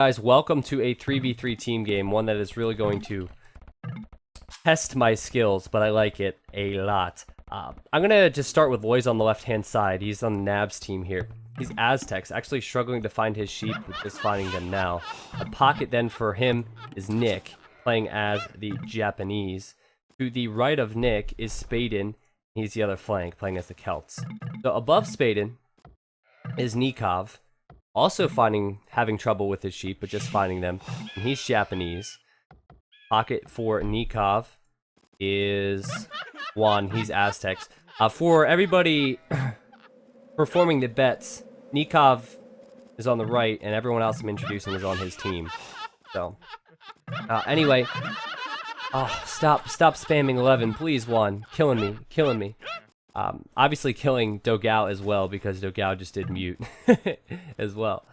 Guys, welcome to a 3v3 team game, one that is really going to test my skills, but I like it a lot. I'm gonna just start with Lois on the left-hand side. He's on the Nabs team here. He's Aztecs, actually struggling to find his sheep, with just finding them now. A pocket then for him is Nick, playing as the Japanese. To the right of Nick is Spaden. He's the other flank, playing as the Celts. So above Spaden is Nikov, also having trouble with his sheep, but just finding them. And he's Japanese. Pocket for Nikov is Juan. He's Aztecs. For everybody performing the bets, Nikov is on the right, and everyone else I'm introducing is on his team. So, anyway. Oh, stop spamming 11, please, Juan. Killing me. Obviously killing Dogao as well, because Dogao just did mute as well.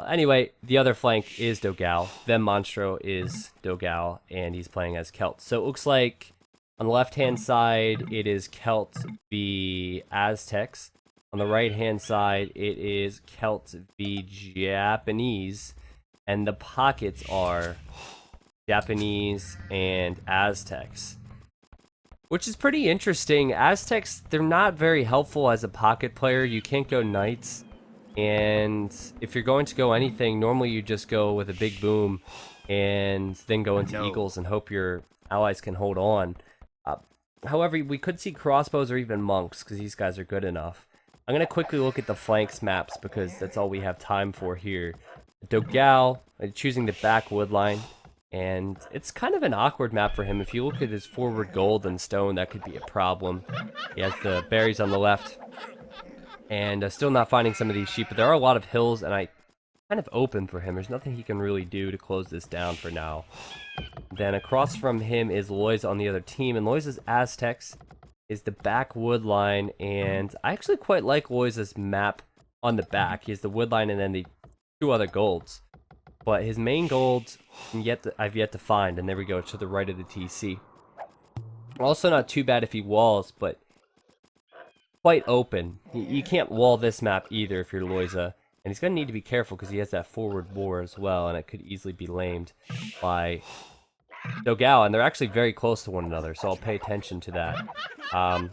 Anyway, the other flank is Dogao. Then Monstro is Dogao, and he's playing as Celt. So it looks like on the left-hand side, it is Celt v Aztecs. On the right-hand side, it is Celt v Japanese. And the pockets are Japanese and Aztecs, which is pretty interesting. Aztecs, they're not very helpful as a pocket player. You can't go knights, and if you're going to go anything, normally you just go with a big boom and then go into eagles and hope your allies can hold on. However, we could see crossbows or even monks, because these guys are good enough. I'm going to quickly look at the flanks maps, because that's all we have time for here. Dogao, choosing the back wood line. And it's kind of an awkward map for him. If you look at his forward gold and stone, that could be a problem. He has the berries on the left. And still not finding some of these sheep. But there are a lot of hills, and I kind of open for him. There's nothing he can really do to close this down for now. Then across from him is Lois on the other team. And Lois's Aztecs is the back wood line. And I actually quite like Lois's map on the back. He has the wood line and then the two other golds. But his main gold, I've yet to find, and there we go, to the right of the TC. Also not too bad if he walls, but quite open. You can't wall this map either if you're Loisa, and he's going to need to be careful because he has that forward war as well, and it could easily be lamed by Dogao, and they're actually very close to one another, so I'll pay attention to that.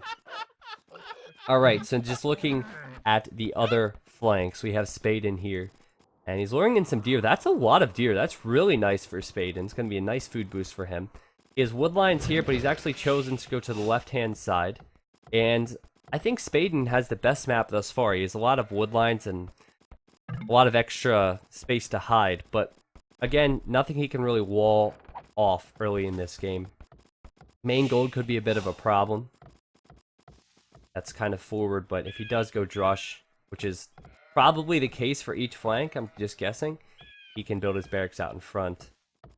Alright, so just looking at the other flanks, we have Spaden here. And he's luring in some deer. That's a lot of deer. That's really nice for Spaden. It's going to be a nice food boost for him. He has wood lines here, but he's actually chosen to go to the left-hand side. And I think Spaden has the best map thus far. He has a lot of wood lines and a lot of extra space to hide. But again, nothing he can really wall off early in this game. Main gold could be a bit of a problem. That's kind of forward, but if he does go drush, which is probably the case for each flank, I'm just guessing, he can build his barracks out in front.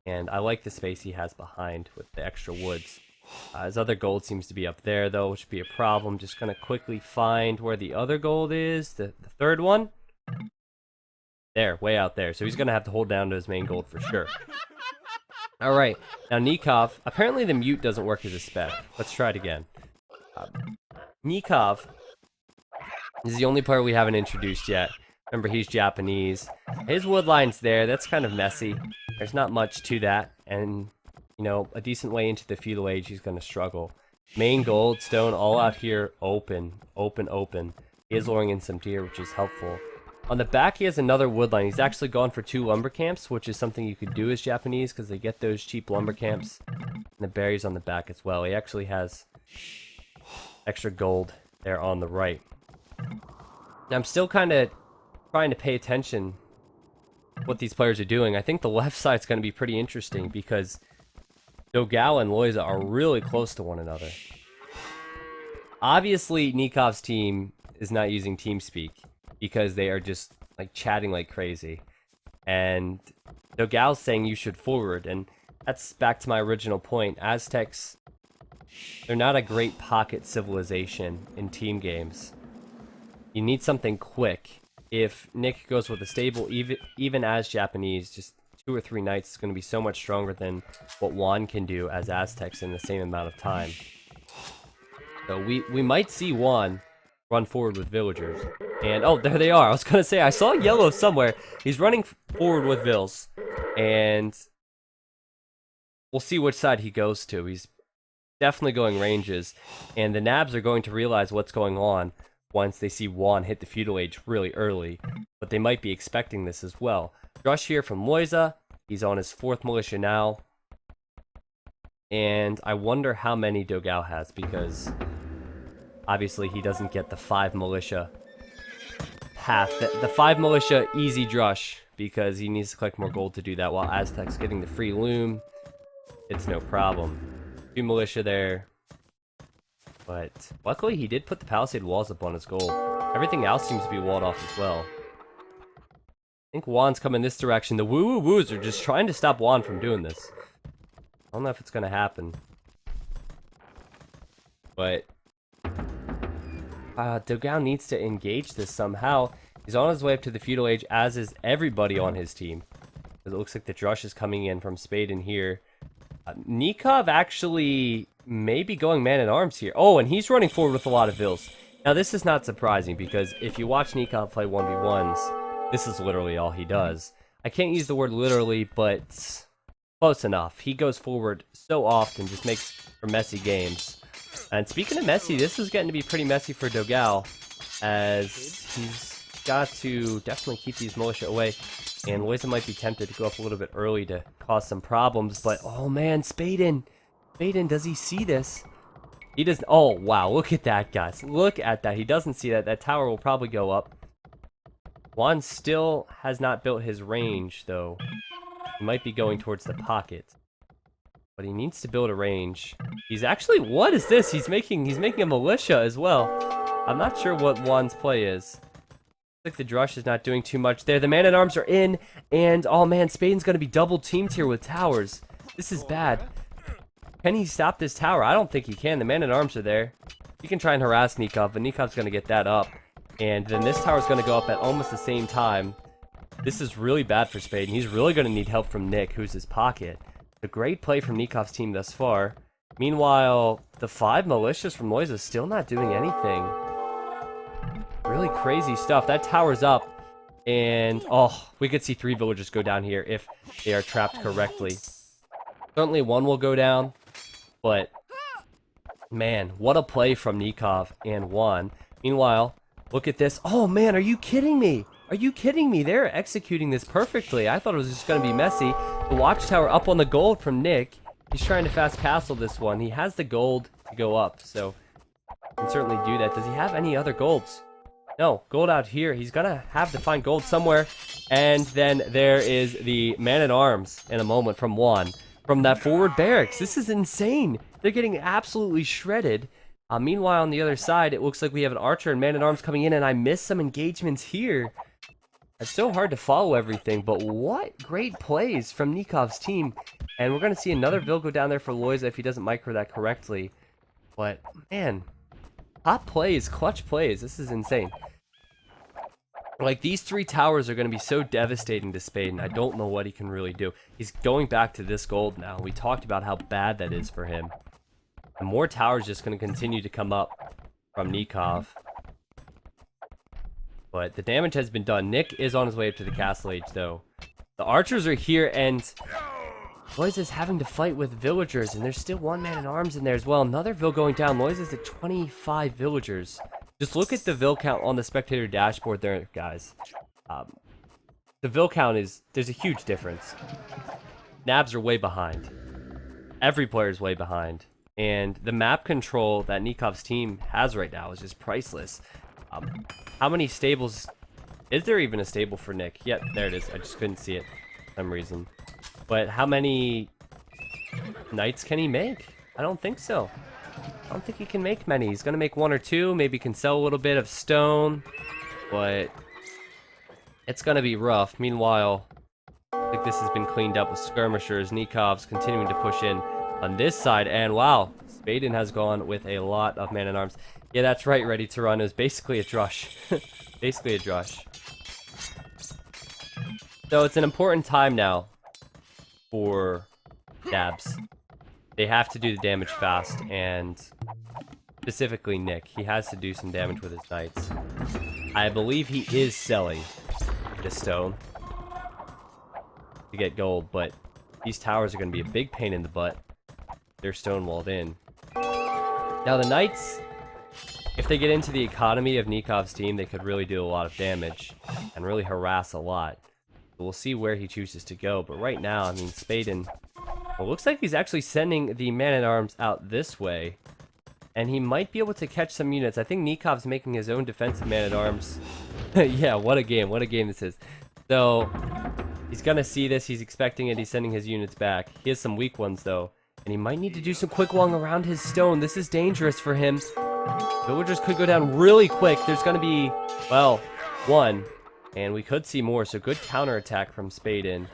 And I like the space he has behind with the extra woods. His other gold seems to be up there, though, which would be a problem. Just going to quickly find where the other gold is. The third one? There, way out there. So he's going to have to hold down to his main gold for sure. Alright, now Nikov. Apparently the mute doesn't work as a spec. Let's try it again. Nikov is the only player we haven't introduced yet. Remember, he's Japanese. His wood line's there. That's kind of messy. There's not much to that. And, you know, a decent way into the feudal age, he's going to struggle. Main gold, stone, all out here, open. He is luring in some deer, which is helpful. On the back, he has another wood line. He's actually gone for 2 lumber camps, which is something you could do as Japanese, because they get those cheap lumber camps. And the berries on the back as well. He actually has extra gold there on the right. Now, I'm still kind of trying to pay attention to what these players are doing. I think the left side's going to be pretty interesting because Dogao and Loisa are really close to one another. Obviously, Nikov's team is not using TeamSpeak because they are just like chatting like crazy. And Dogao's saying you should forward, and that's back to my original point. Aztecs, they're not a great pocket civilization in team games. You need something quick. If Nick goes with a stable, even as Japanese, just 2 or 3 knights is going to be so much stronger than what Juan can do as Aztecs in the same amount of time. So we might see Juan run forward with villagers. And, oh, there they are. I was going to say, I saw yellow somewhere. He's running forward with Vils. And we'll see which side he goes to. He's definitely going ranges. And the Nabs are going to realize what's going on once they see Juan hit the feudal age really early. But they might be expecting this as well. Drush here from Loiza. He's on his 4th militia now. And I wonder how many Dogao has, because obviously he doesn't get the 5 militia path. The 5 militia easy drush, because he needs to collect more gold to do that, while Aztec's getting the free loom. It's no problem. 2 militia there. But luckily he did put the palisade walls up on his gold. Everything else seems to be walled off as well. I think Juan's coming this direction. The woo-woo-woos are just trying to stop Juan from doing this. I don't know if it's going to happen. But Dogao needs to engage this somehow. He's on his way up to the feudal age, as is everybody on his team. It looks like the Drush is coming in from Spade in here. Nikov actually may be going man-at-arms here. Oh, and he's running forward with a lot of Vils. Now, this is not surprising, because if you watch Nikov play 1v1s, this is literally all he does. I can't use the word literally, but close enough. He goes forward so often, just makes for messy games. And speaking of messy, this is getting to be pretty messy for Dogao, as he's got to definitely keep these militia away. And Loiza might be tempted to go up a little bit early to cause some problems, but oh man, Spaden, does he see this? He doesn't. Oh wow, look at that, guys. Look at that. He doesn't see that. That tower will probably go up. Juan still has not built his range, though. He might be going towards the pocket, but he needs to build a range. He's actually, what is this? He's making a militia as well. I'm not sure what Juan's play is. Looks like the Drush is not doing too much there. The man-at-arms are in, and oh man, Spaden's going to be double-teamed here with towers. This is bad. Can he stop this tower? I don't think he can. The man-at-arms are there. He can try and harass Nikov, but Nikov's going to get that up. And then this tower's going to go up at almost the same time. This is really bad for Spade, and he's really going to need help from Nick, who's his pocket. A great play from Nikov's team thus far. Meanwhile, the 5 militias from Loiza is still not doing anything. Really crazy stuff. That tower's up, and oh, we could see 3 villagers go down here if they are trapped correctly. Certainly 1 will go down, but man, what a play from Nikov and Juan. Meanwhile, look at this. Oh man, are you kidding me? Are you kidding me? They're executing this perfectly. I thought it was just going to be messy. The watchtower up on the gold from Nick. He's trying to fast castle this one. He has the gold to go up, so he can certainly do that. Does he have any other golds? No, gold out here. He's going to have to find gold somewhere. And then there is the man-at-arms in a moment from Juan. From that forward barracks. This is insane. They're getting absolutely shredded. Meanwhile, on the other side, it looks like we have an archer and man-at-arms coming in, and I missed some engagements here. It's so hard to follow everything, but what great plays from Nikov's team. And we're going to see another Vil go down there for Loiza if he doesn't micro that correctly. But, man, hot plays, clutch plays. This is insane. Like, these 3 towers are going to be so devastating to Spade, and I don't know what he can really do. He's going back to this gold now. We talked about how bad that is for him. And more towers just going to continue to come up from Nikov. But the damage has been done. Nick is on his way up to the castle age, though. The archers are here, and Loiza's having to fight with villagers, and there's still 1 man-at-arms in there as well. Another Vil going down. Loiza's at 25 villagers. Just look at the Vil count on the spectator dashboard there, guys. The Vil count is, there's a huge difference. Nabs are way behind. Every player is way behind. And the map control that Nikov's team has right now is just priceless. How many stables? Is there even a stable for Nick? Yep, there it is. I just couldn't see it for some reason. But how many knights can he make? I don't think so. I don't think he can make many. He's going to make 1 or 2. Maybe can sell a little bit of stone. But it's going to be rough. Meanwhile, I think this has been cleaned up with skirmishers. Nikov's continuing to push in on this side. And wow, Spaden has gone with a lot of man-at-arms. Yeah, that's right, ready to run. It was basically a drush. Basically a drush. So it's an important time now for Dabs. They have to do the damage fast, and Specifically Nick. He has to do some damage with his knights. I believe he is selling the stone to get gold, but these towers are going to be a big pain in the butt. They're stone walled in. Now the knights, if they get into the economy of Nikov's team, they could really do a lot of damage and really harass a lot. So we'll see where he chooses to go, but right now, I mean, Spaden, well, looks like he's actually sending the man-at-arms out this way. And he might be able to catch some units. I think Nikov's making his own defensive man-at-arms. Yeah, what a game this is. So, he's gonna see this, he's expecting it, he's sending his units back. He has some weak ones, though. And he might need to do some quick wong around his stone. This is dangerous for him. Villagers could go down really quick. There's gonna be, well, one. And we could see more, so good counterattack from Spaden.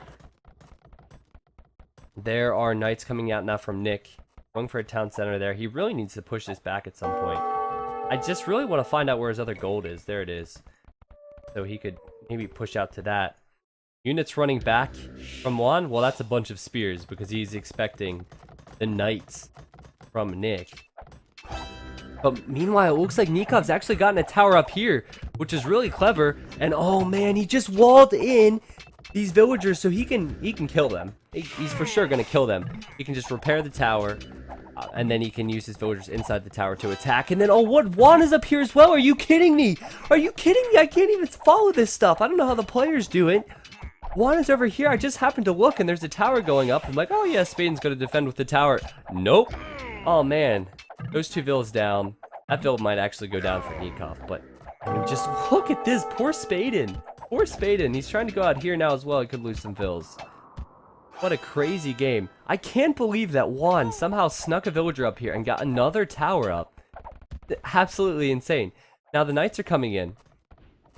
There are knights coming out now from Nick. Going for a town center there. He really needs to push this back at some point. I just really want to find out where his other gold is. There it is. So he could maybe push out to that. Units running back from Juan? Well, that's a bunch of spears because he's expecting the knights from Nick. But meanwhile, it looks like Nikov's actually gotten a tower up here, which is really clever. And oh man, he just walled in these villagers so he can kill them. He's for sure going to kill them. He can just repair the tower. And then he can use his villagers inside the tower to attack. And then, oh, what? Juan is up here as well. Are you kidding me? Are you kidding me? I can't even follow this stuff. I don't know how the players do it. Juan is over here. I just happened to look, and there's a tower going up. I'm like, oh, yeah, Spaden's going to defend with the tower. Nope. Oh, man. Those two villas down. That villa might actually go down for Nikov. But, I mean, just look at this. Poor Spaden. Poor Spaden. He's trying to go out here now as well. He could lose some villas. What a crazy game. I can't believe that Juan somehow snuck a villager up here and got another tower up. Absolutely insane. Now the knights are coming in.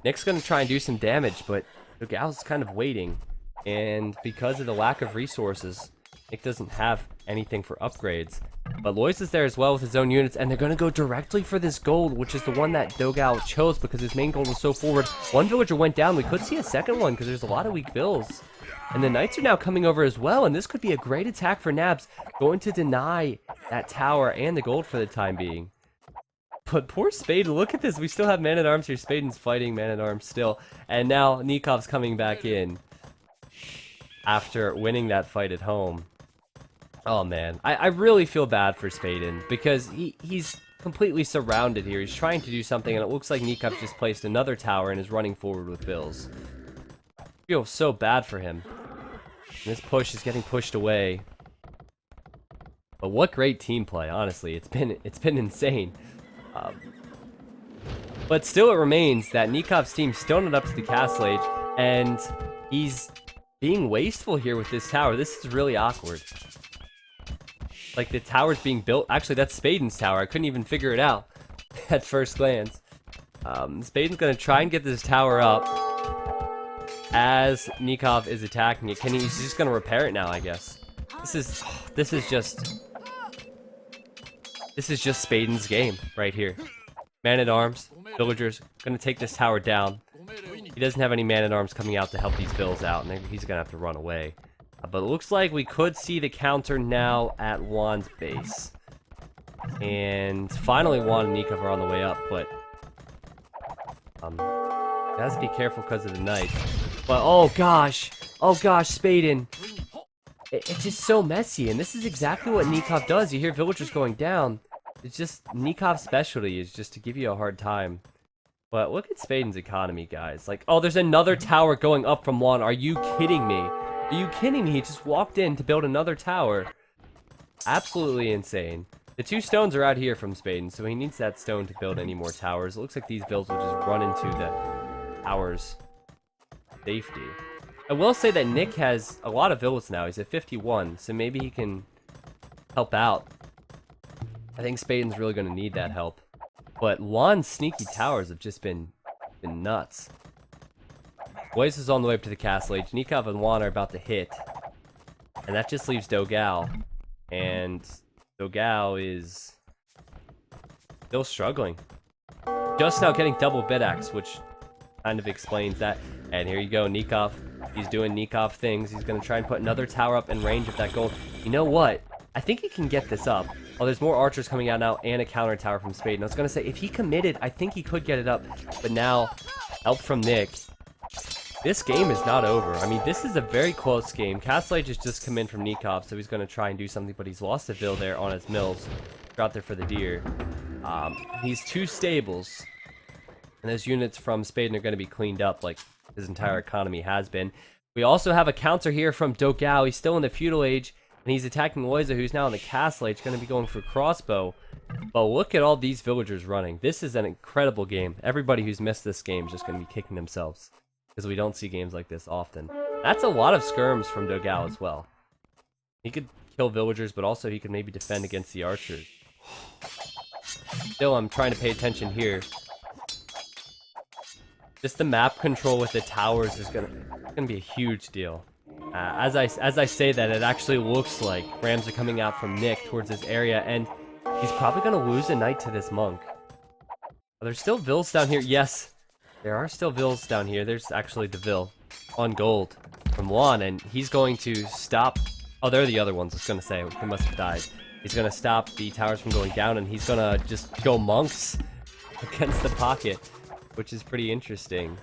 Nick's going to try and do some damage, but Dogal's kind of waiting. And because of the lack of resources, Nick doesn't have anything for upgrades. But Lois is there as well with his own units, and they're going to go directly for this gold, which is the one that Dogal chose because his main goal was so forward. One villager went down. We could see a second one because there's a lot of weak vills. And the knights are now coming over as well, and this could be a great attack for Nabs, going to deny that tower and the gold for the time being. But poor Spaden, look at this, we still have man-at-arms here. Spaden's fighting man-at-arms still, and now Nikov's coming back in after winning that fight at home. Oh man, I really feel bad for Spaden, because he's completely surrounded here. He's trying to do something, and it looks like Nikov's just placed another tower and is running forward with vills. I feel so bad for him. And this push is getting pushed away. But what great team play, honestly. It's been insane. But still it remains that Nikov's team still not up to the castle age, and he's being wasteful here with this tower. This is really awkward. Like, the tower's being built. Actually, that's Spaden's tower. I couldn't even figure it out at first glance. Spaden's going to try and get this tower up as Nikov is attacking it. He's just going to repair it now, I guess. This is just Spaden's game right here. Man-at-arms, villagers, going to take this tower down. He doesn't have any man-at-arms coming out to help these vills out, and he's going to have to run away. But it looks like we could see the counter now at Juan's base. And finally Juan and Nikov are on the way up, but has to be careful because of the knights. But oh gosh, Spaden. It's just so messy, and this is exactly what Nikov does. You hear villagers going down. It's just Nikov's specialty is just to give you a hard time. But look at Spaden's economy, guys. Like, oh, there's another tower going up from Juan. Are you kidding me? Are you kidding me? He just walked in to build another tower. Absolutely insane. The two stones are out here from Spaden, so he needs that stone to build any more towers. It looks like these vills will just run into the tower's safety. I will say that Nick has a lot of villas now. He's at 51, so maybe he can help out. I think Spaden's really going to need that help. But Juan's sneaky towers have just been nuts. Blaze is on the way up to the castle age. Nikov and Juan are about to hit. And that just leaves Dogal. And Dogal is still struggling. Just now getting double bid-axe, which kind of explains that. And here you go, Nikov. He's doing Nikov things. He's going to try and put another tower up in range of that gold. You know what? I think he can get this up. Oh, there's more archers coming out now and a counter tower from Spade. And I was going to say, if he committed, I think he could get it up. But now, help from Nick. This game is not over. I mean, this is a very close game. Castle Age has just come in from Nikov, so he's going to try and do something, but he's lost a Vil there on his mills. They're out there for the deer. He's 2 stables. And those units from Spaden are going to be cleaned up like his entire economy has been. We also have a counter here from Dogao. He's still in the feudal age, and he's attacking Loiza, who's now in the castle age, going to be going for crossbow. But look at all these villagers running. This is an incredible game. Everybody who's missed this game is just going to be kicking themselves, because we don't see games like this often. That's a lot of skirms from Dogao as well. He could kill villagers, but also he could maybe defend against the archers. Still, I'm trying to pay attention here. Just the map control with the towers is gonna be a huge deal. As I say that, it actually looks like rams are coming out from Nick towards this area, and he's probably gonna lose a knight to this monk. Are there still Vils down here? Yes, there are still Vils down here. There's actually the Vil on gold from Juan, and he's going to stop. Oh, they're the other ones. I was gonna say he must have died. He's gonna stop the towers from going down, and he's gonna just go monks against the pocket, which is pretty interesting.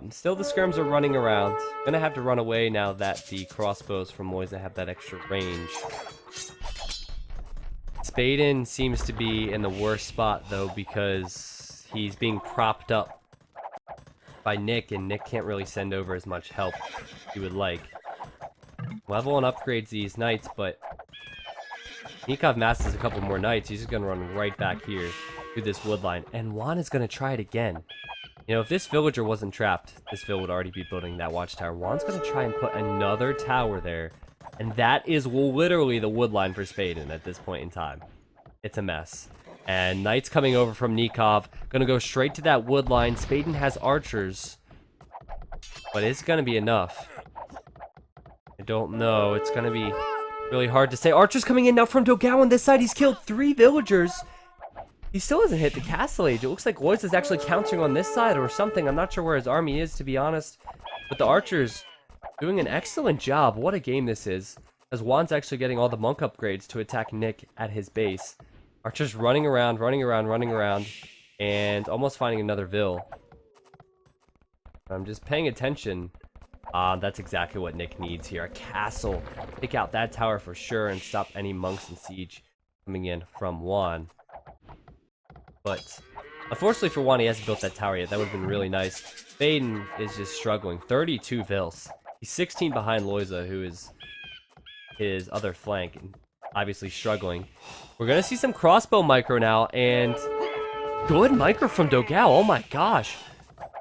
Still, the skirms are running around. Gonna have to run away now that the crossbows from Moisa have that extra range. Spaden seems to be in the worst spot, though, because he's being propped up by Nick, and Nick can't really send over as much help as he would like. Level and upgrades these knights, but Nikov masters a couple more knights. He's just gonna run right back here through this wood line, and Juan is gonna try it again. You know, if this villager wasn't trapped, this Vil would already be building that watchtower. Juan's gonna try and put another tower there, and that is literally the wood line for Spaden at this point in time. It's a mess. And knights coming over from Nikov, gonna go straight to that wood line. Spaden has archers, but it's gonna be enough. I don't know. It's gonna be really hard to say. Archers coming in now from Dogao on this side. He's killed 3 villagers. He still hasn't hit the castle age. It looks like Lois is actually countering on this side or something. I'm not sure where his army is, to be honest. But the archers doing an excellent job. What a game this is. As Juan's actually getting all the monk upgrades to attack Nick at his base. Archers running around, and almost finding another Vil. I'm just paying attention. That's exactly what Nick needs here. A castle. Take out that tower for sure and stop any monks in siege coming in from Juan. But unfortunately for Juan, he hasn't built that tower yet. That would have been really nice. Spaden is just struggling. 32 Vils. He's 16 behind Loiza, who is his other flank, and obviously struggling. We're going to see some crossbow micro now, and good micro from Dogao. Oh my gosh.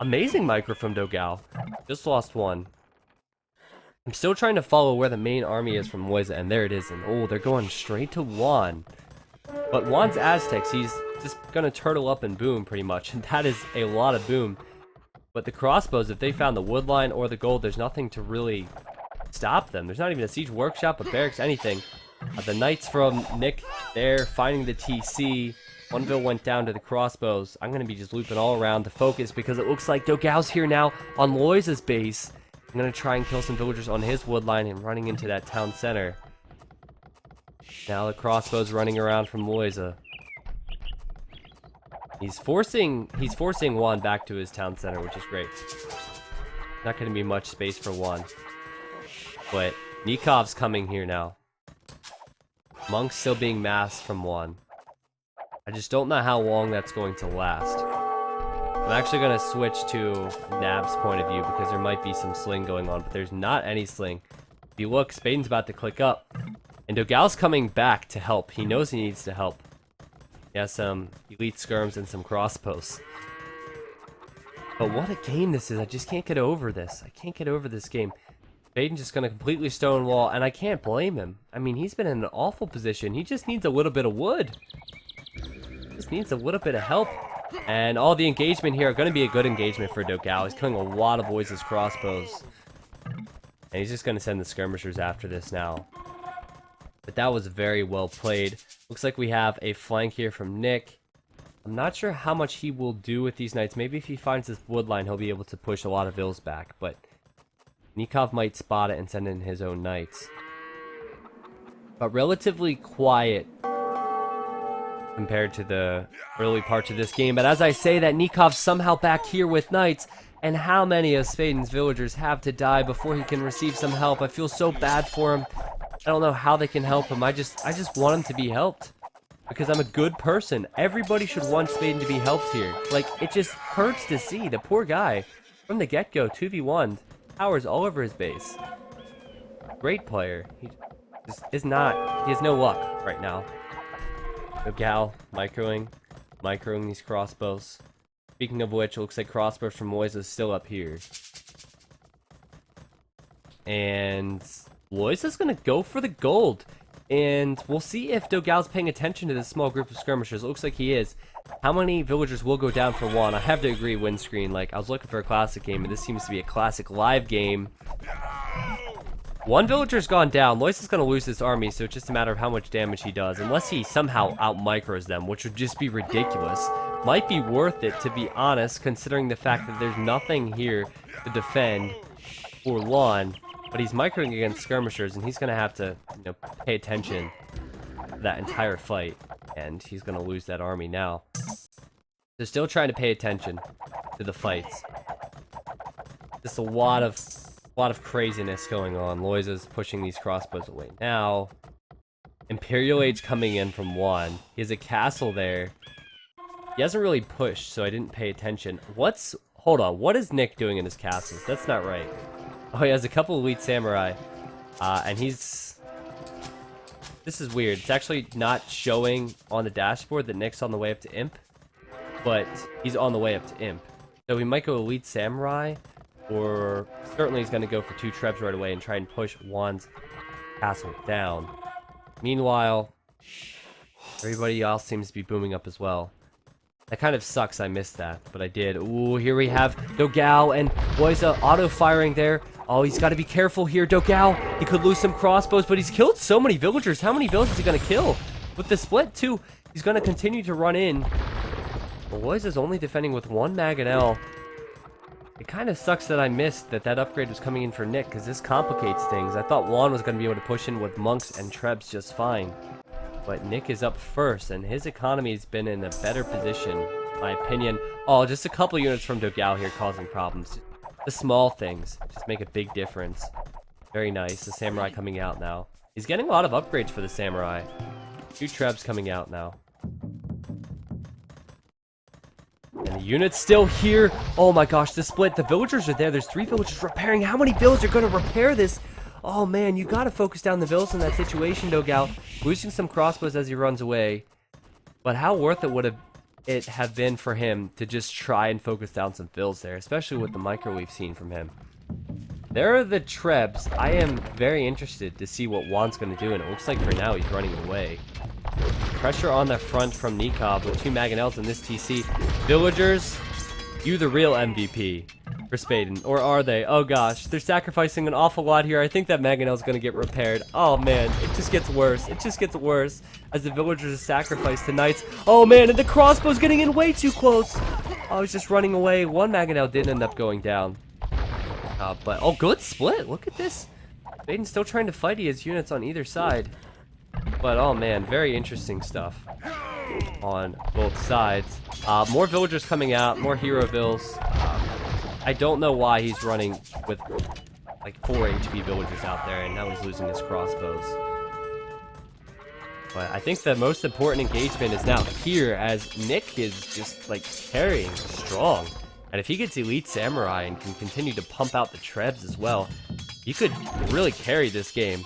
Amazing micro from Dogao. Just lost one. I'm still trying to follow where the main army is from Loiza, and there it is. And oh, they're going straight to Juan. But Juan's Aztecs, he's just gonna turtle up and boom pretty much, and that is a lot of boom. But the crossbows, if they found the wood line or the gold, there's nothing to really stop them. There's not even a siege workshop, a barracks, anything. The knights from Nick there finding the TC. One Vil went down to the crossbows. I'm gonna be just looping all around to focus because it looks like Dogao's here now on Loiza's base. I'm gonna try and kill some villagers on his wood line and running into that town center. Now the crossbows running around from Loiza. He's forcing Juan back to his town center, which is great. Not going to be much space for Juan. But Nikov's coming here now. Monk's still being massed from Juan. I just don't know how long that's going to last. I'm actually going to switch to Nab's point of view because there might be some sling going on, but there's not any sling. If you look, Spaden's about to click up. And Dogao's coming back to help. He knows he needs to help. He has some elite skirms and some crossbows. But what a game this is. I just can't get over this. I can't get over this game. Spaden's just going to completely stonewall, and I can't blame him. I mean, he's been in an awful position. He just needs a little bit of wood. Just needs a little bit of help. And all the engagement here are going to be a good engagement for Dogao. He's killing a lot of Loiza's crossbows. And he's just going to send the skirmishers after this now. But that was very well played. Looks like we have a flank here from Nick. I'm not sure how much he will do with these knights. Maybe if he finds this wood line, he'll be able to push a lot of Vils back. But Nikov might spot it and send in his own knights. but relatively quiet compared to the early parts of this game. But as I say that, Nikov's somehow back here with knights, and how many of Spaden's villagers have to die before he can receive some help? I feel so bad for him. I don't know how they can help him. I just want him to be helped, because I'm a good person. Everybody should want Spaden to be helped here. Like, it just hurts to see the poor guy from the get-go, 2v1, towers all over his base. Great player. He just is not, he has no luck right now. The Gal microing these crossbows. Speaking of which, it looks like crossbows from Loiza is still up here. And Loiza's gonna go for the gold. And we'll see if Dogal's paying attention to this small group of skirmishers. It looks like he is. How many villagers will go down for one? I have to agree, win screen. Like, I was looking for a classic game, and this seems to be a classic live game. One villager's gone down. Lois is going to lose this army, so it's just a matter of how much damage he does. Unless he somehow out-micros them, which would just be ridiculous. Might be worth it, to be honest, considering the fact that there's nothing here to defend for Lawn. But he's microing against skirmishers, and he's going to have to, you know, pay attention to that entire fight. And he's going to lose that army now. They're still trying to pay attention to the fights. Just a lot of craziness going on. Loiza's pushing these crossbows away now. Imperial Age coming in from one. He has a castle there. He hasn't really pushed, so I didn't pay attention. Hold on, what is Nick doing in his castles? That's not right. Oh, he has a couple elite samurai. And this is weird. It's actually not showing on the dashboard that Nick's on the way up to Imp. But he's on the way up to Imp. So he might go elite samurai. Or certainly he's going to go for 2 trebs right away and try and push Juan's castle down. Meanwhile, everybody else seems to be booming up as well. That kind of sucks, I missed that, but I did. Ooh, here we have Dogal and Loiza auto-firing there. Oh, he's got to be careful here, Dogal. He could lose some crossbows, but he's killed so many villagers. How many villagers is he going to kill? With the split, too, he's going to continue to run in. But Loiza's only defending with 1 Mangonel. It kind of sucks that I missed that upgrade was coming in for Nick, because this complicates things. I thought Juan was going to be able to push in with monks and trebs just fine. But Nick is up first, and his economy has been in a better position, in my opinion. Oh, just a couple units from Dogal here causing problems. The small things just make a big difference. Very nice. The samurai coming out now. He's getting a lot of upgrades for the samurai. 2 trebs coming out now. And the unit's still here. Oh my gosh, the split. The villagers are there. There's 3 villagers repairing. How many villagers are going to repair this? Oh man, you got to focus down the villas in that situation, Dogal. Losing some crossbows as he runs away. But how worth it would it have been for him to just try and focus down some vills there, especially with the micro we've seen from him. There are the trebs. I am very interested to see what Juan's going to do, and it looks like for now he's running away. Pressure on the front from Nikov with 2 Mangonels in this TC. Villagers, you the real MVP for Spaden. Or are they? Oh gosh, they're sacrificing an awful lot here. I think that Mangonel's going to get repaired. Oh man, it just gets worse. It just gets worse as the villagers are sacrificed to knights. Oh man, and the crossbow's getting in way too close. Oh, he's just running away. 1 Mangonel did end up going down. But, oh, good split. Look at this. Spaden's still trying to fight. He has units on either side. But, oh man, very interesting stuff on both sides. More villagers coming out, more hero vills. I don't know why he's running with like 4 HP villagers out there, and now he's losing his crossbows. But I think the most important engagement is now here, as Nick is just like carrying strong. And if he gets elite samurai and can continue to pump out the trebs as well, he could really carry this game.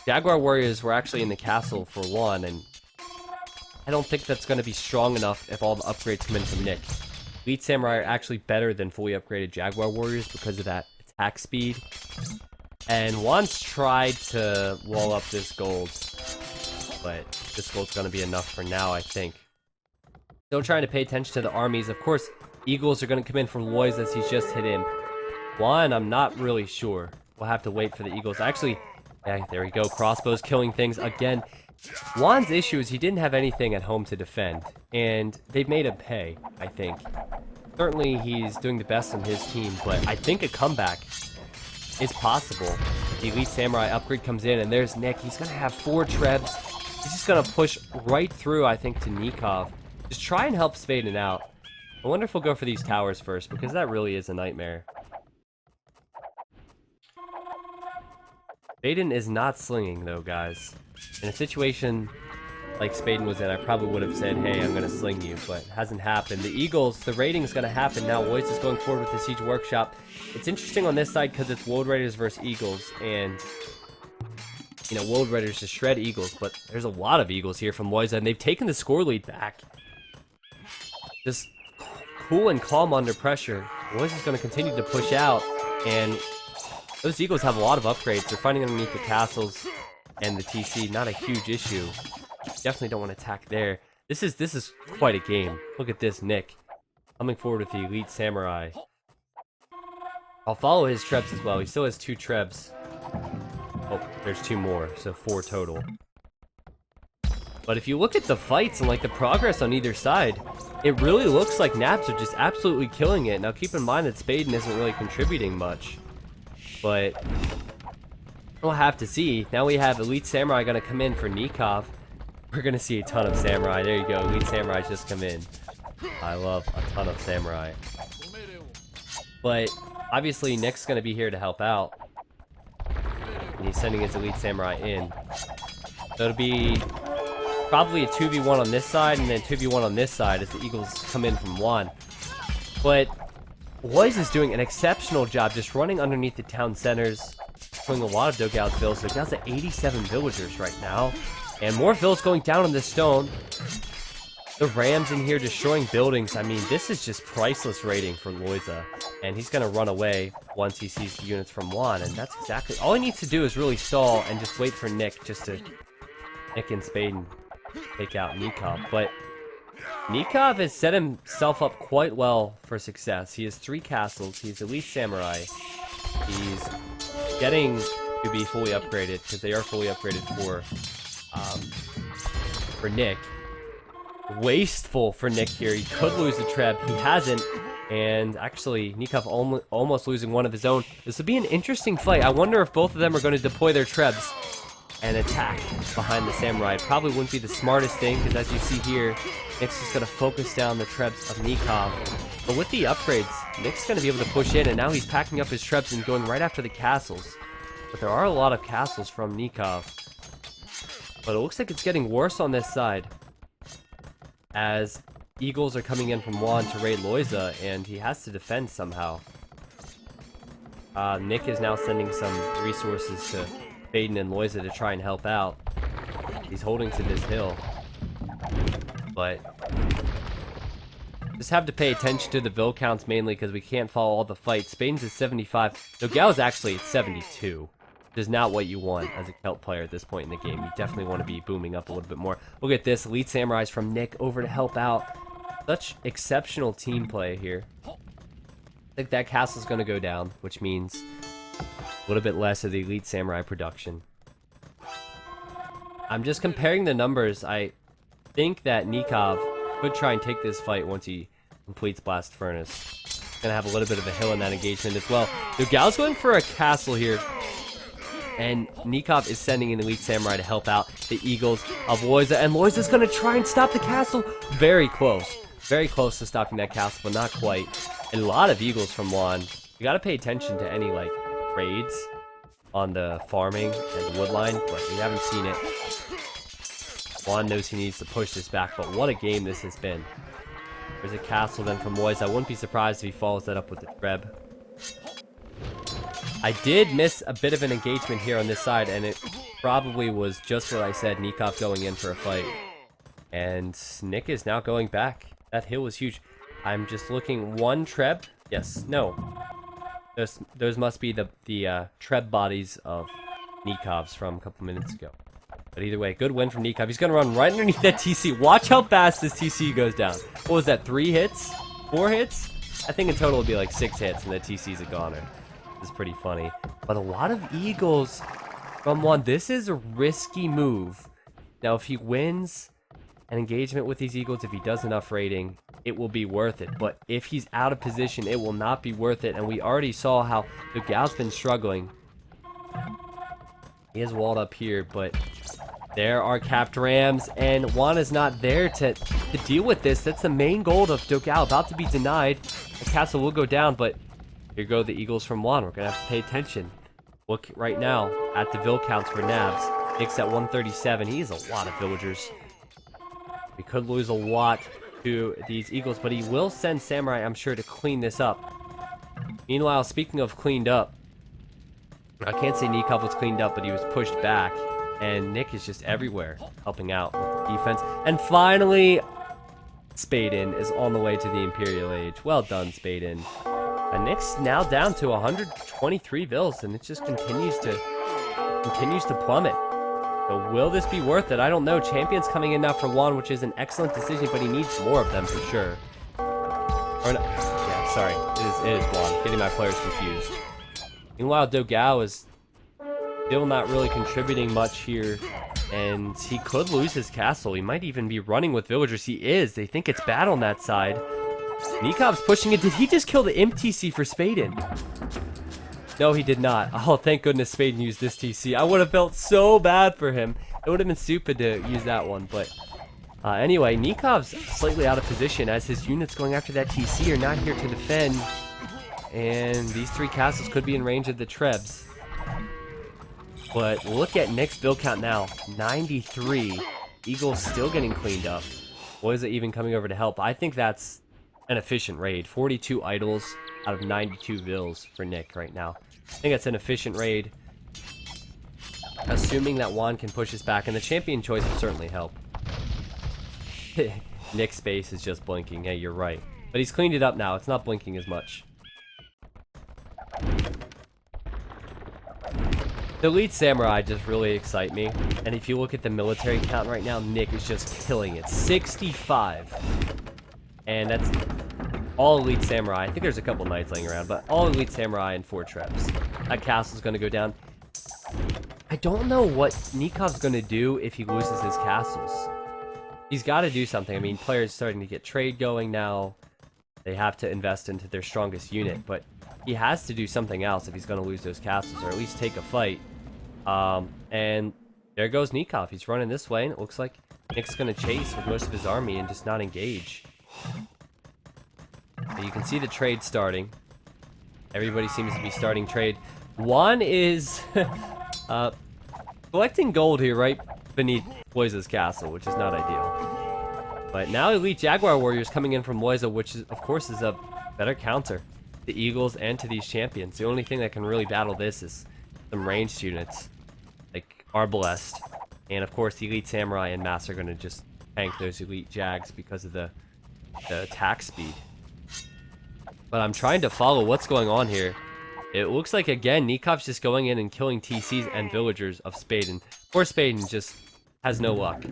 Jaguar warriors were actually in the castle for 1, and I don't think that's going to be strong enough if all the upgrades come in from Nick. Elite samurai are actually better than fully upgraded Jaguar warriors because of that attack speed. And Juan's tried to wall up this gold, but this gold's going to be enough for now, I think. Still trying to pay attention to the armies. Of course, Eagles are going to come in from Lois as he's just hit Imp. Juan, I'm not really sure. We'll have to wait for the Eagles. Actually, yeah, there we go. Crossbows killing things again. Juan's issue is he didn't have anything at home to defend, and they've made him pay, I think. Certainly, he's doing the best on his team, but I think a comeback is possible The Elite Samurai upgrade comes in, and there's Nick. He's going to have 4 trebs. He's just going to push right through, I think, to Nikov. Just try and help Spaden out. I wonder if we'll go for these towers first, because that really is a nightmare. Spaden is not slinging, though, guys. In a situation like Spaden was in, I probably would have said, hey, I'm going to sling you, but it hasn't happened. The Eagles, the raiding's going to happen now. Lois is going forward with the Siege Workshop. It's interesting on this side because it's World Raiders versus Eagles, and, you know, World Raiders just shred Eagles, but there's a lot of Eagles here from Loisa, and they've taken the score lead back. Just cool and calm under pressure. Loisa's going to continue to push out, and those Eagles have a lot of upgrades. They're fighting underneath the castles and the TC. Not a huge issue. Definitely don't want to attack there. This is quite a game. Look at this, Nick. Coming forward with the Elite Samurai. I'll follow his trebs as well. He still has 2 trebs. Oh, there's 2 more, so 4 total. But if you look at the fights and like the progress on either side, it really looks like Naps are just absolutely killing it. Now keep in mind that Spaden isn't really contributing much. But we'll have to see. Now we have Elite Samurai going to come in for Nikov. We're going to see a ton of Samurai. There you go. Elite Samurai just come in. I love a ton of Samurai. But obviously Nick's going to be here to help out. And he's sending his Elite Samurai in. So it'll be probably a 2v1 on this side and then 2v1 on this side as the Eagles come in from 1. But Lois is doing an exceptional job just running underneath the town centers, killing a lot of Dogal's villas. Dogal's at 87 villagers right now. And more villas going down on this stone. The Rams in here destroying buildings. I mean, this is just priceless raiding for Loisa. And he's going to run away once he sees the units from 1. And that's exactly... all he needs to do is really stall and just wait for Nick just to... Nick and Spaden take out Nikov. But Nikov has set himself up quite well for success. He has 3 castles. He's Elite Samurai. He's getting to be fully upgraded because they are fully upgraded for Nick. Wasteful for Nick here. He could lose the Treb. He hasn't. And actually, Nikov almost losing one of his own. This would be an interesting fight. I wonder if both of them are going to deploy their Trebs and attack behind the Samurai. It probably wouldn't be the smartest thing, because as you see here, Nick's just going to focus down the Trebs of Nikov. But with the upgrades, Nick's going to be able to push in, and now he's packing up his Trebs and going right after the castles. But there are a lot of castles from Nikov. But it looks like it's getting worse on this side, as Eagles are coming in from 1 to raid Loisa, and he has to defend somehow. Nick is now sending some resources to Spaden and Loisa to try and help out. He's holding to this hill. But just have to pay attention to the bill counts mainly because we can't follow all the fights. Spaden's at 75. Dogal's actually at 72. Which is not what you want as a Celt player at this point in the game. You definitely want to be booming up a little bit more. Look at this. Elite Samurais from Nick over to help out. Such exceptional team play here. I think that castle's going to go down, which means a little bit less of the Elite Samurai production. I'm just comparing the numbers. I think that Nikov could try and take this fight once he completes Blast Furnace. Gonna have a little bit of a hill in that engagement as well. Dogal's going for a castle here. And Nikov is sending an Elite Samurai to help out the Eagles of Loisa. And Loisa's going to try and stop the castle. Very close. Very close to stopping that castle, but not quite. And a lot of Eagles from Juan. You got to pay attention to any, like, raids on the farming and the wood line, but we haven't seen it. Juan knows he needs to push this back, but what a game this has been. There's a castle then from Loisa. I wouldn't be surprised if he follows that up with the Treb. I did miss a bit of an engagement here on this side, and it probably was just what I said, Nikov going in for a fight. And Nick is now going back. That hill was huge. I'm just looking. 1 Treb? Yes. No. Those must be the Treb bodies of Nikov's from a couple minutes ago. But either way, good win from Nikov. He's going to run right underneath that TC. Watch how fast this TC goes down. What was that, 3 hits? 4 hits? I think in total it'll be like 6 hits, and the TC's a goner. Is pretty funny. But a lot of Eagles from 1. This is a risky move. Now, if he wins an engagement with these Eagles, if he does enough raiding, it will be worth it. But if he's out of position, it will not be worth it. And we already saw how Dogal's been struggling. He is walled up here, but there are capped rams, and Juan is not there to deal with this. That's the main goal of Dogao, about to be denied. The castle will go down, but here go the Eagles from Juan. We're going to have to pay attention. Look right now at the vill counts for Nabs. Nick's at 137. He has a lot of villagers. We could lose a lot to these Eagles, but he will send Samurai, I'm sure, to clean this up. Meanwhile, speaking of cleaned up, I can't say Nikov was cleaned up, but he was pushed back. And Nick is just everywhere, helping out with defense. And finally, Spaden is on the way to the Imperial Age. Well done, Spaden. And Nick's now down to 123 vills, and it just continues to plummet. So will this be worth it? I don't know. Champion's coming in now for Juan, which is an excellent decision, but he needs more of them for sure. Or no, yeah, sorry. It is Juan. Getting my players confused. Meanwhile, Dogao is still not really contributing much here, and he could lose his castle. He might even be running with villagers. He is. They think it's bad on that side. Nikov's pushing it. Did he just kill the imp TC for Spaden? No, he did not. Oh, thank goodness Spaden used this TC. I would have felt so bad for him. It would have been stupid to use that one, but anyway, Nikov's slightly out of position as his units going after that TC are not here to defend, and these three castles could be in range of the Trebs. But look at Nick's bill count now, 93. Eagles still getting cleaned up. Was it even coming over to help? I think that's an efficient raid. 42 idols out of 92 vills for Nick right now. I think that's an efficient raid. Assuming that Juan can push us back, and the champion choice will certainly help. Nick's face is just blinking. Yeah, you're right. But he's cleaned it up now. It's not blinking as much. The elite samurai just really excite me, and if you look at the military count right now, Nick is just killing it. 65, and that's all elite samurai. I think there's a couple knights laying around, but all elite samurai and 4 Trebs. That castle's going to go down. I don't know what Nikov's going to do if he loses his castles. He's got to do something. I mean, players starting to get trade going now. They have to invest into their strongest unit, but he has to do something else if he's going to lose those castles, or at least take a fight. And there goes Nikov. He's running this way, and it looks like Nick's going to chase with most of his army and just not engage. But you can see the trade starting. Everybody seems to be starting trade. Juan is collecting gold here right beneath Loiza's castle, which is not ideal. But now elite Jaguar warriors coming in from Loiza, which is, of course, is a better counter to Eagles and to these champions. The only thing that can really battle this is some ranged units like Arbalest, and of course the elite Samurai and Mass are going to just tank those elite Jags because of the attack speed. But I'm trying to follow what's going on here. It looks like, again, Nikov's just going in and killing TCs and villagers of Spaden. Poor Spaden just has no luck.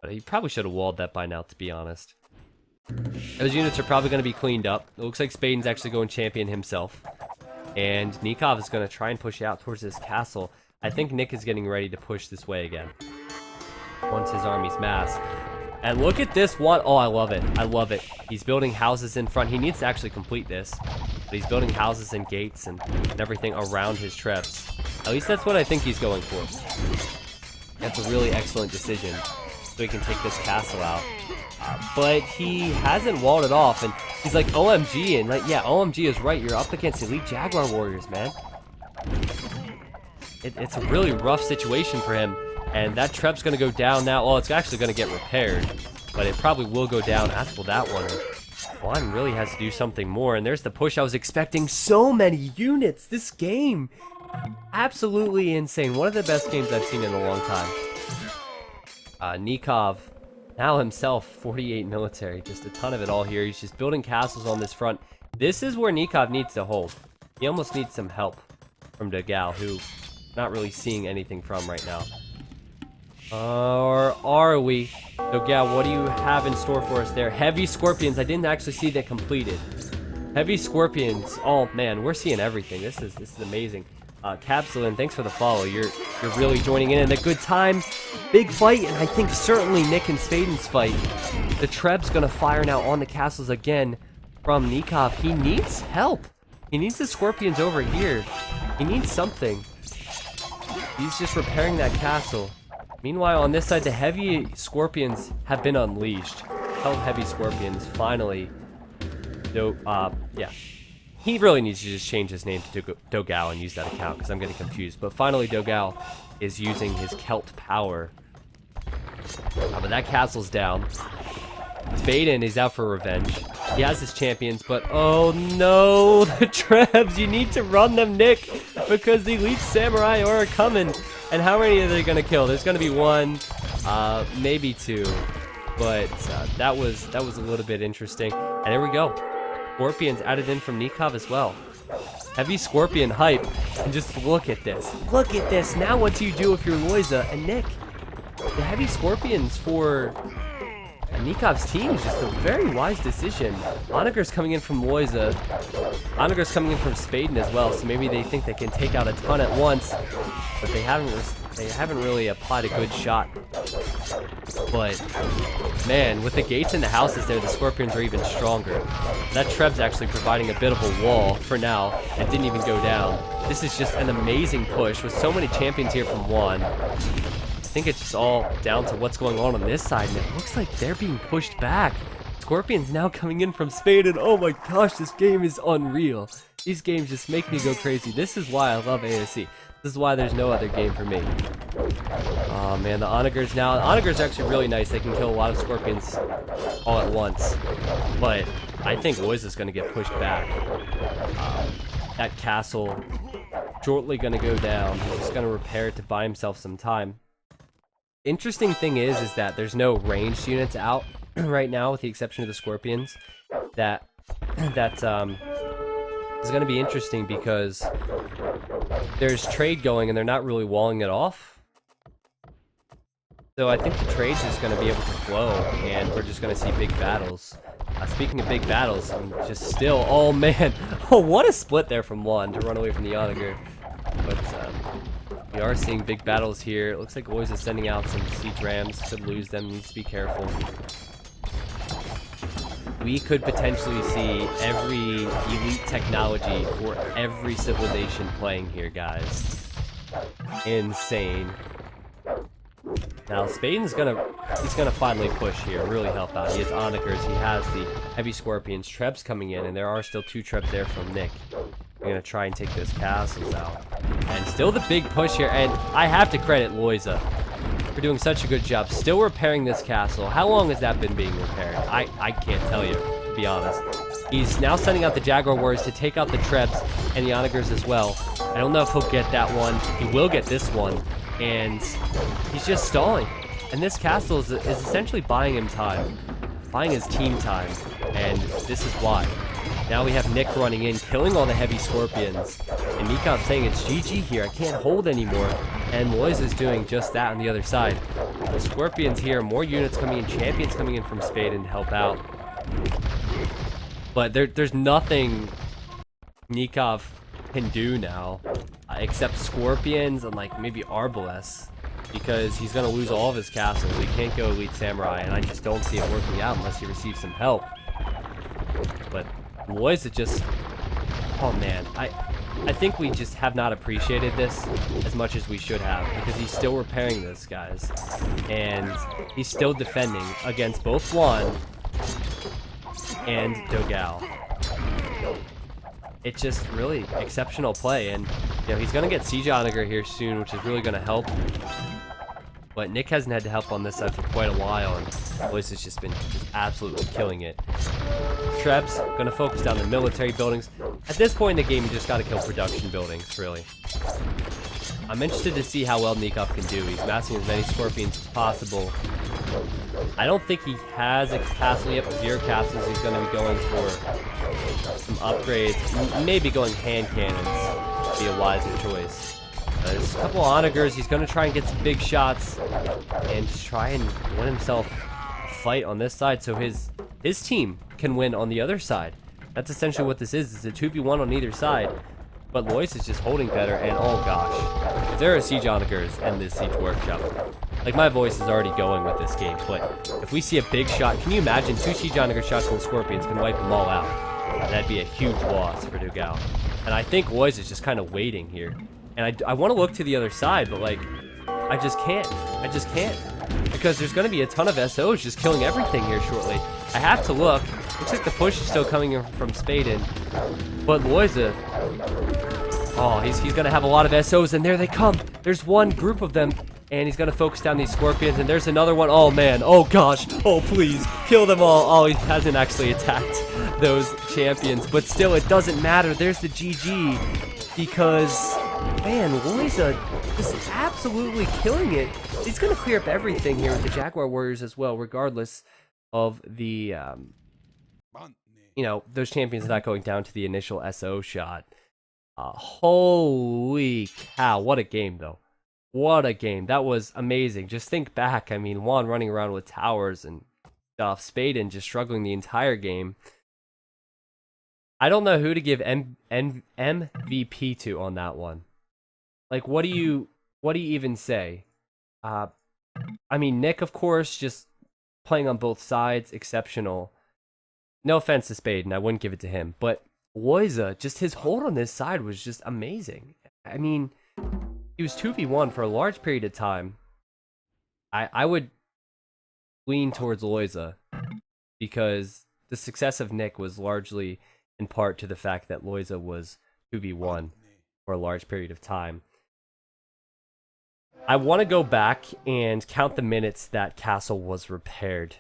But he probably should have walled that by now, to be honest. Those units are probably going to be cleaned up. It looks like Spaden's actually going champion himself. And Nikov is going to try and push out towards this castle. I think Nick is getting ready to push this way again, once his army's massed. And look at this one. Oh, I love it. I love it. He's building houses in front. He needs to actually complete this. But he's building houses and gates and everything around his Trebs. At least that's what I think he's going for. That's a really excellent decision. So he can take this castle out. But he hasn't walled it off. And he's like, OMG. And like, yeah, OMG is right. You're up against elite Jaguar warriors, man. It's a really rough situation for him. And that Treb's going to go down now. Well, it's actually going to get repaired. But it probably will go down. As will that one. Juan really has to do something more. And there's the push. I was expecting so many units. This game. Absolutely insane. One of the best games I've seen in a long time. Nikov, now himself, 48 military. Just a ton of it all here. He's just building castles on this front. This is where Nikov needs to hold. He almost needs some help from Dogao, who not really seeing anything from right now. Or are we? Dogao, what do you have in store for us there? Heavy Scorpions. I didn't actually see that completed. Heavy Scorpions. Oh man, we're seeing everything. This is amazing. Capsulin, thanks for the follow. You're really joining in a good time. Big fight, and I think certainly Nick and Spaden's fight. The Treb's gonna fire now on the castles again from Nikov. He needs help. He needs the Scorpions over here. He needs something. He's just repairing that castle. Meanwhile, on this side, the heavy scorpions have been unleashed. Held heavy scorpions, finally. Yeah. He really needs to just change his name to Dogao and use that account, because I'm getting confused. But finally, Dogao is using his Celt power. But that castle's down. Spaden is out for revenge. He has his champions, but oh no, the Trebs, you need to run them, Nick, because the elite samurai are coming. And how many are they gonna kill? There's gonna be one, maybe two, but that was a little bit interesting. And there we go. Scorpions added in from Nikov as well. Heavy Scorpion hype, and just look at this. Look at this. Now what do you do if you're Loiza and Nick? The Heavy Scorpions for Nikov's team is just a very wise decision. Onager's coming in from Loiza. Onager's coming in from Spaden as well, so maybe they think they can take out a ton at once, but they haven't really applied a good shot. But man, with the gates and the houses there, the Scorpions are even stronger. That Treb's actually providing a bit of a wall for now, and didn't even go down. This is just an amazing push with so many champions here from Juan. I think it's just all down to what's going on this side, and it looks like they're being pushed back. Scorpions now coming in from Spaden. Oh my gosh, this game is unreal. These games just make me go crazy. This is why I love AOC. This is why there's no other game for me. Oh man, the Onagers now. The Onagers are actually really nice. They can kill a lot of Scorpions all at once. But I think Loiza is going to get pushed back. That castle shortly going to go down. He's just going to repair it to buy himself some time. Interesting thing is that there's no ranged units out right now, with the exception of the Scorpions. That is going to be interesting because there's trade going and they're not really walling it off. So I think the trade's just going to be able to flow, and we're just going to see big battles. Speaking of big battles, I'm just still, oh man, oh what a split there from Juan to run away from the Onager. But we are seeing big battles here. It looks like Loiza is sending out some siege rams. Could lose them, needs to be careful. We could potentially see every elite technology for every civilization playing here, guys. Insane. Now Spaden's he's gonna finally push here, really help out. He has Onagers, he has the heavy Scorpions, Trebs coming in, and there are still 2 Trebs there from Nick. We're gonna try and take those castles out. And still the big push here, and I have to credit Loiza for doing such a good job. Still repairing this castle. How long has that been being repaired? I can't tell you, to be honest. He's now sending out the Jaguar Warriors to take out the Trebs and the Onagers as well. I don't know if he'll get that one. He will get this one. And he's just stalling. And this castle is essentially buying him time. Buying his team time. And this is why. Now we have Nick running in, killing all the heavy Scorpions. And Nikov's saying it's GG here, I can't hold anymore. And Loiza is doing just that on the other side. The Scorpions here, more units coming in, champions coming in from Spaden to help out. But there's nothing Nikov can do now, except Scorpions and like maybe Arbalest, because he's going to lose all of his castles. He can't go Elite Samurai, and I just don't see it working out unless he receives some help. But Loiza just, oh man, I think we just have not appreciated this as much as we should have, because he's still repairing this, guys, and he's still defending against both Juan and Dogao. It's just really exceptional play, and you know he's gonna get Siege Onager here soon, which is really gonna help. But Nick hasn't had to help on this side for quite a while, and Loiza's just been absolutely killing it. Trebs gonna focus down the military buildings. At this point in the game, you just gotta kill production buildings, really. I'm interested to see how well Nikov can do. He's massing as many Scorpions as possible. I don't think he has a castle yet, but 0 castles. He's going to be going for some upgrades. Maybe going hand cannons would be a wiser choice. There's a couple of Onagers. He's going to try and get some big shots and just try and win himself a fight on this side so his team can win on the other side. That's essentially what this is. It's a 2v1 on either side. But Lois is just holding better, and oh gosh, if there are Siege Onagers and this Siege Workshop, like my voice is already going with this game, but if we see a big shot, can you imagine 2 Siege Onager shots from the Scorpions can wipe them all out? That'd be a huge loss for Dogao. And I think Lois is just kind of waiting here. And I want to look to the other side, but like, I just can't. I just can't. Because there's going to be a ton of SOs just killing everything here shortly. I have to look. Looks like the push is still coming in from Spaden. But Loiza, oh, he's going to have a lot of SOs, and there they come. There's one group of them, and he's going to focus down these Scorpions, and there's another one. Oh, man. Oh, gosh. Oh, please. Kill them all. Oh, he hasn't actually attacked those champions. But still, it doesn't matter. There's the GG, because, man, Loiza is absolutely killing it. He's going to clear up everything here with the Jaguar Warriors as well, regardless of the, you know, those champions not going down to the initial SO shot. Holy cow, what a game, though. What a game. That was amazing. Just think back. I mean, Juan running around with towers and stuff. Spaden just struggling the entire game. I don't know who to give MVP to on that one. Like, what do you even say? I mean, Nick, of course, just playing on both sides, exceptional. No offense to Spaden, I wouldn't give it to him. But Loiza, just his hold on this side was just amazing. I mean, he was 2v1 for a large period of time. I would lean towards Loiza because the success of Nick was largely in part to the fact that Loiza was 2v1 for a large period of time. I want to go back and count the minutes that Castle was repaired,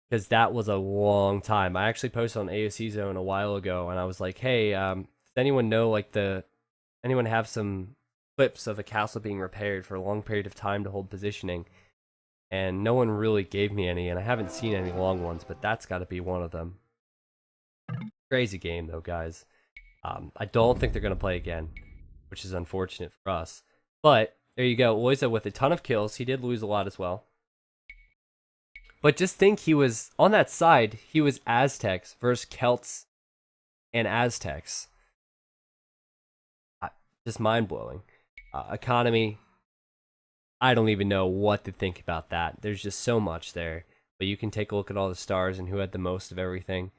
because that was a long time. I actually posted on AOC Zone a while ago, and I was like, hey, does anyone know, like, anyone have some clips of a castle being repaired for a long period of time to hold positioning? And no one really gave me any, and I haven't seen any long ones, but that's got to be one of them. Crazy game, though, guys. I don't think they're going to play again, which is unfortunate for us. But there you go. Loiza with a ton of kills. He did lose a lot as well. But just think, he was on that side. He was Aztecs versus Celts and Aztecs. Just mind-blowing. Economy, I don't even know what to think about that. There's just so much there. But you can take a look at all the stars and who had the most of everything.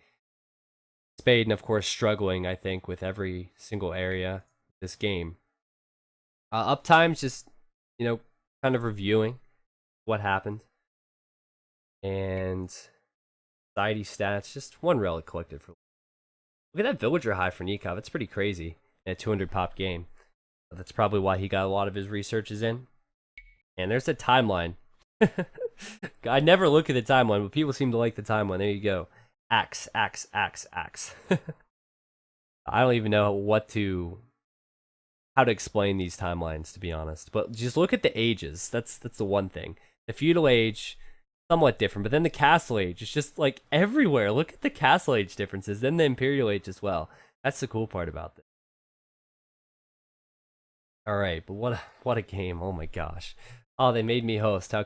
Spaden, of course, struggling, I think, with every single area of this game. Uptime's just, you know, kind of reviewing what happened. And society stats, just one relic collected for. Look at that villager high for Nikov. It's pretty crazy in a 200 pop game. That's probably why he got a lot of his researches in. And there's the timeline. I never look at the timeline, but people seem to like the timeline. There you go. Axe. I don't even know how to explain these timelines, to be honest. But just look at the ages. That's the one thing. The feudal age, somewhat different, but then the castle age is just like everywhere. Look at the castle age differences, then the imperial age as well. That's the cool part about this. All right, but what a game! Oh my gosh! Oh, they made me host. How